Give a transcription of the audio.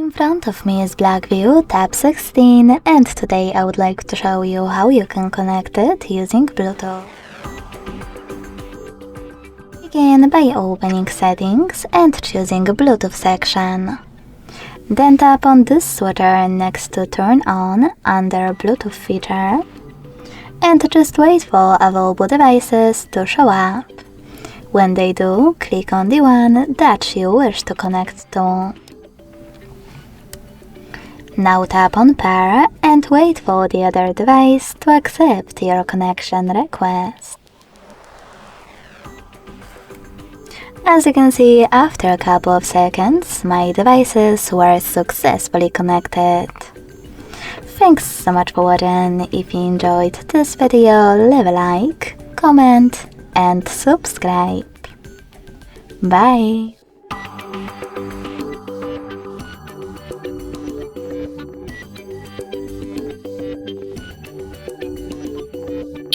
In front of me is BLACKVIEW Tab 16, and today I would like to show you how you can connect it using Bluetooth. Begin by opening Settings and choosing Bluetooth section. Then tap on this switcher next to Turn On under Bluetooth feature, and just wait for available devices to show up. When they do, click on the one that you wish to connect to. Now tap on Pair and wait for the other device to accept your connection request. As you can see, after a couple of seconds, my devices were successfully connected. Thanks so much for watching. If you enjoyed this video, leave a like, comment and subscribe. Bye!